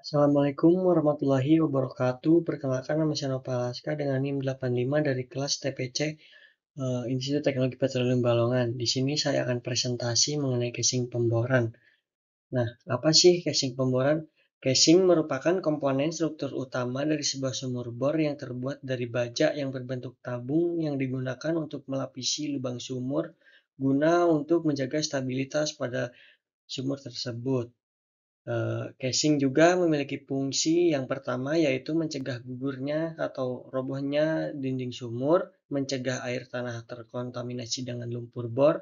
Assalamualaikum warahmatullahi wabarakatuh. Perkenalkan nama saya Nova Alaska dengan NIM 85 dari kelas TPC Institut Teknologi Petroleum Balongan. Di sini saya akan presentasi mengenai casing pemboran. Nah, apa sih casing pemboran? Casing merupakan komponen struktur utama dari sebuah sumur bor yang terbuat dari baja yang berbentuk tabung yang digunakan untuk melapisi lubang sumur guna untuk menjaga stabilitas pada sumur tersebut. Casing juga memiliki fungsi yang pertama yaitu mencegah gugurnya atau robohnya dinding sumur, mencegah air tanah terkontaminasi dengan lumpur bor,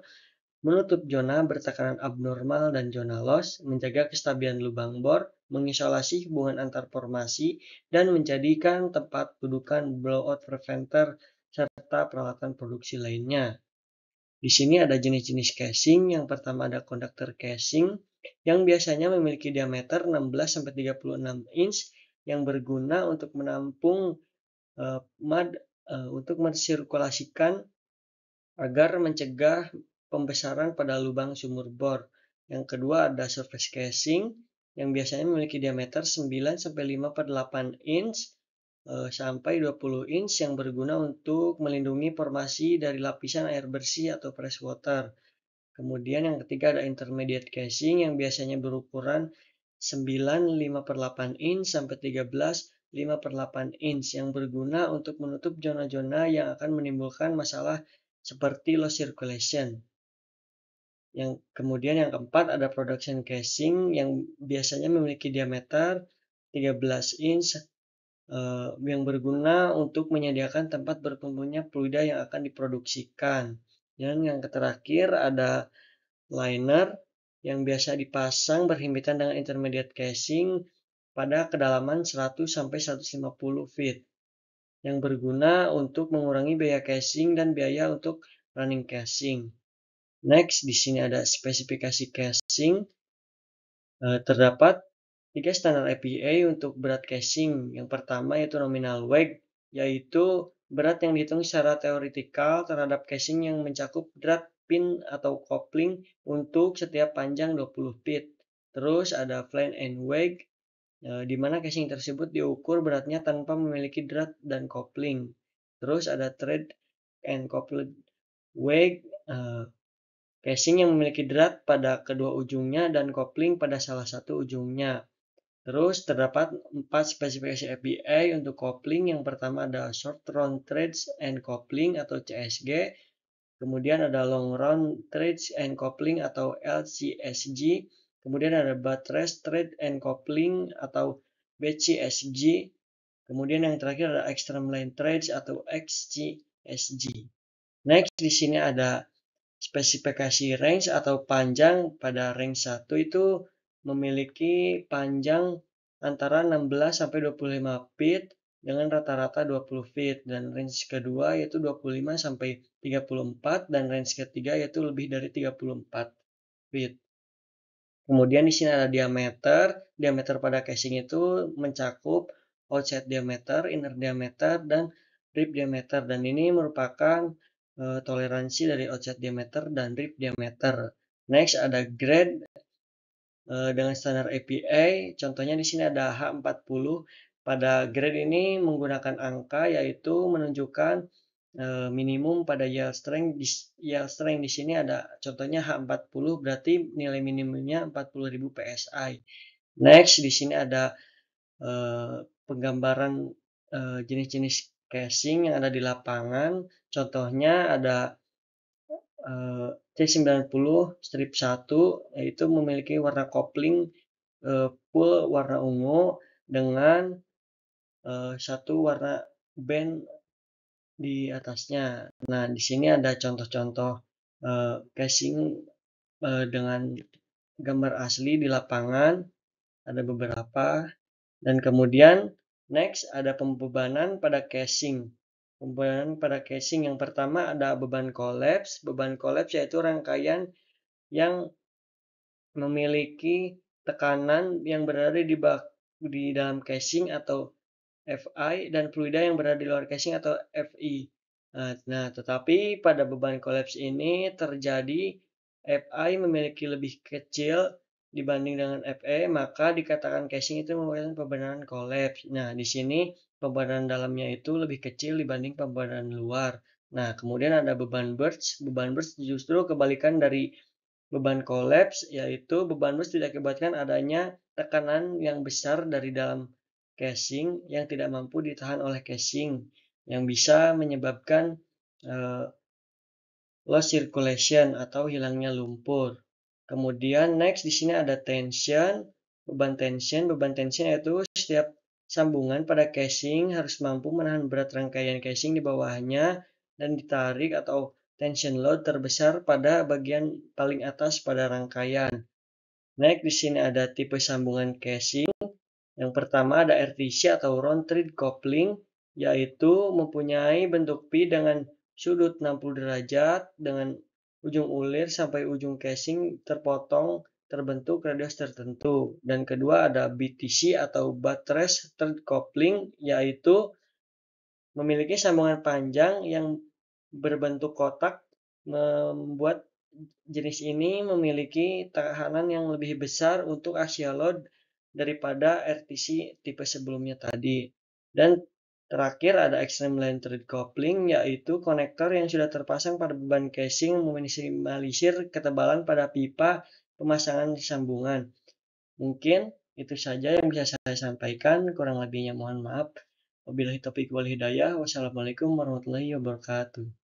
menutup zona bertekanan abnormal dan zona loss, menjaga kestabilan lubang bor, mengisolasi hubungan antar formasi, dan menjadikan tempat dudukan blowout preventer serta peralatan produksi lainnya. Di sini ada jenis-jenis casing. Yang pertama ada konduktor casing yang biasanya memiliki diameter 16-36 inch yang berguna untuk menampung mud untuk mensirkulasikan agar mencegah pembesaran pada lubang sumur bor. Yang kedua ada surface casing yang biasanya memiliki diameter 9-5/8 inch sampai 20 inch yang berguna untuk melindungi formasi dari lapisan air bersih atau fresh water. Kemudian yang ketiga ada intermediate casing yang biasanya berukuran 9/5/8 inch sampai 13/5/8 inch yang berguna untuk menutup zona-zona yang akan menimbulkan masalah seperti low circulation. Yang kemudian yang keempat ada production casing yang biasanya memiliki diameter 13 inch yang berguna untuk menyediakan tempat berkumpulnya fluida yang akan diproduksikan. Dan yang terakhir ada liner yang biasa dipasang berhimpitan dengan intermediate casing pada kedalaman 100-150 feet yang berguna untuk mengurangi biaya casing dan biaya untuk running casing. Next, di sini ada spesifikasi casing. Terdapat 3 standar EPA untuk berat casing. Yang pertama yaitu nominal weight, yaitu berat yang dihitung secara teoretikal terhadap casing yang mencakup drat pin atau kopling untuk setiap panjang 20 feet. Terus ada flange end weight, di mana casing tersebut diukur beratnya tanpa memiliki drat dan kopling. Terus ada thread and coupled weight, casing yang memiliki drat pada kedua ujungnya dan kopling pada salah satu ujungnya. Terus terdapat 4 spesifikasi EPA untuk kopling. Yang pertama ada Short Round Threads and Coupling atau CSG. Kemudian ada Long Round Threads and Coupling atau LCSG. Kemudian ada Buttress Thread and Coupling atau BCSG. Kemudian yang terakhir ada Extreme Line Threads atau XCSG. Next, di sini ada spesifikasi range atau panjang. Pada range 1 itu memiliki panjang antara 16 sampai 25 feet dengan rata-rata 20 feet, dan range kedua yaitu 25 sampai 34 dan range ketiga yaitu lebih dari 34 feet. Kemudian di sini ada diameter. Diameter pada casing itu mencakup outside diameter, inner diameter, dan rib diameter, dan ini merupakan toleransi dari outside diameter dan rib diameter. Next ada grade dengan standar EPA. Contohnya di sini ada H40. Pada grade ini menggunakan angka yaitu menunjukkan minimum pada yield strength. Yield strength di sini ada contohnya H40, berarti nilai minimumnya 40.000 PSI. Next di sini ada penggambaran jenis-jenis casing yang ada di lapangan. Contohnya ada C90 strip 1 yaitu memiliki warna kopling full warna ungu dengan satu warna band di atasnya. Nah, di sini ada contoh-contoh casing dengan gambar asli di lapangan, ada beberapa. Dan kemudian next ada pembebanan pada casing. Pembebanan pada casing yang pertama ada beban kolaps. Beban kolaps yaitu rangkaian yang memiliki tekanan yang berada di dalam casing atau Fi dan fluida yang berada di luar casing atau Fi. Nah, tetapi pada beban kolaps ini terjadi Fi memiliki lebih kecil dibanding dengan FE, maka dikatakan casing itu merupakan pembenaran kolaps. Nah, di sini pembenaran dalamnya itu lebih kecil dibanding pembenaran luar. Nah, kemudian ada beban burst. Beban burst justru kebalikan dari beban kolaps, yaitu beban burst diakibatkan adanya tekanan yang besar dari dalam casing yang tidak mampu ditahan oleh casing, yang bisa menyebabkan loss circulation atau hilangnya lumpur. Kemudian next di sini ada tension, beban tension. Beban tension yaitu setiap sambungan pada casing harus mampu menahan berat rangkaian casing di bawahnya dan ditarik atau tension load terbesar pada bagian paling atas pada rangkaian. Next di sini ada tipe sambungan casing. Yang pertama ada RTC atau round thread coupling, yaitu mempunyai bentuk P dengan sudut 60 derajat dengan ujung ulir sampai ujung casing terpotong terbentuk radius tertentu. Dan kedua ada BTC atau buttress thread coupling, yaitu memiliki sambungan panjang yang berbentuk kotak, membuat jenis ini memiliki tekanan yang lebih besar untuk axial load daripada RTC tipe sebelumnya tadi. Dan terakhir ada extreme line thread coupling, yaitu konektor yang sudah terpasang pada beban casing meminimalisir ketebalan pada pipa pemasangan sambungan. Mungkin itu saja yang bisa saya sampaikan, kurang lebihnya mohon maaf. Wabillahi taufiq wal hidayah. Wassalamualaikum warahmatullahi wabarakatuh.